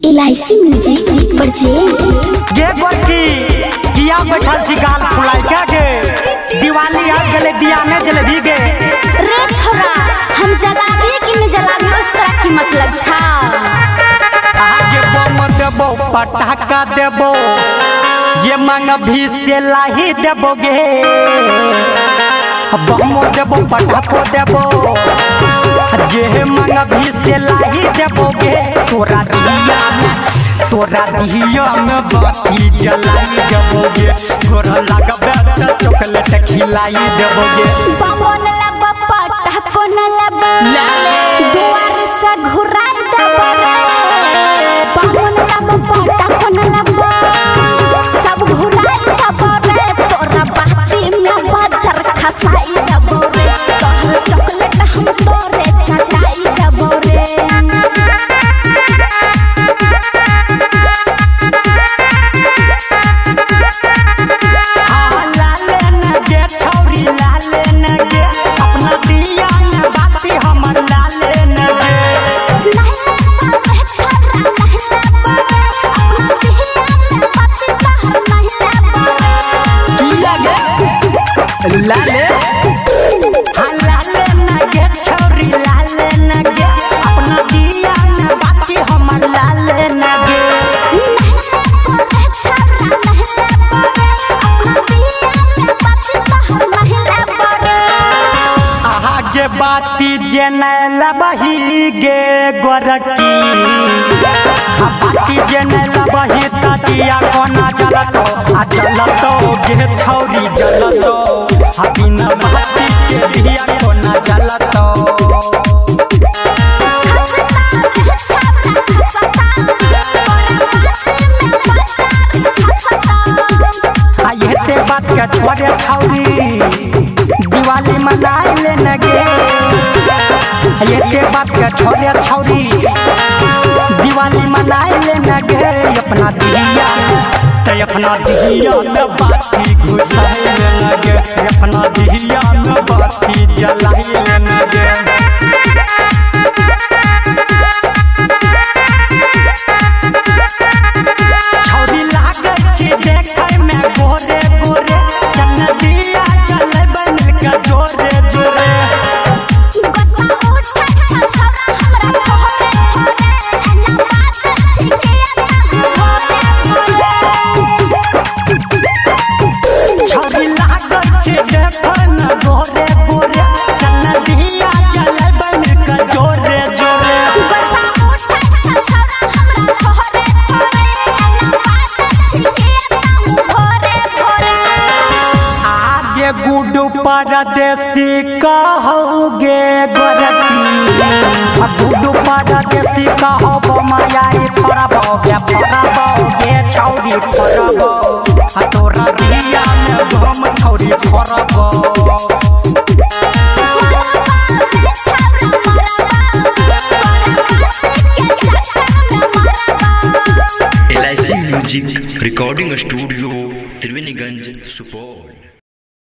LIC music project गे गोरकी किया बैठल छी गाल फुलाई क्या गे दिवाली आ गेले दिया में जलेबी गे रे छोरा हम जलाबी कि न जलाबी उस तरह की मतलब छा आगे बम देबो पटाखा देबो जे मांग भी से लाही देबो गे बम देबो पटाखो देबो जे मांग भी से लाही देबो गे तोरा दिया में बाती जलाई देबो गे तोरा लगबे त चॉकलेट खिलाई देबो गे बमन लब पटाखो न लब दुआर से घुराई देबो रे बमन लब पटाखो न लब सब घुराई देबो रे तोरा बाती में बाजार खसाई देबो रे तोहर चॉकलेट हम तोरे चटाई देबो रे लाले लाले नगे छोरी लाले नगे अपना दिया में बाती हमर लाले नगे आगे बाती जेने लबही गे गोरकी बाती जेने लबही ततिया कोना जलतो आ जलतो गे छौरी जलतो बिना बाती के दिया कोना जलतो ये बात के छोड़े छौरी दिवाली मनाए ले नगे ये बात के छोड़े छौरी दिवाली मनाए ले नगे अपना दिया में बाती घुसाई ले नगे अपना दिया में बाती जलाई ले नगे छौरी लागे छी देखे में गोरे गोरे चन्नदिया चले बन के जोरे जोरे छौरी लागे छी देखे में गोरे गोरे चन्नदिया चले बन के जोरे जोरे गुडू परदेसी कहोगे गोरकी गुडू परदेसी कहो मायाई फरबोगे छौरी फरबो तोरा दिया में घम छौरी फरबो LIC music recording studio Triveniganj Supaul.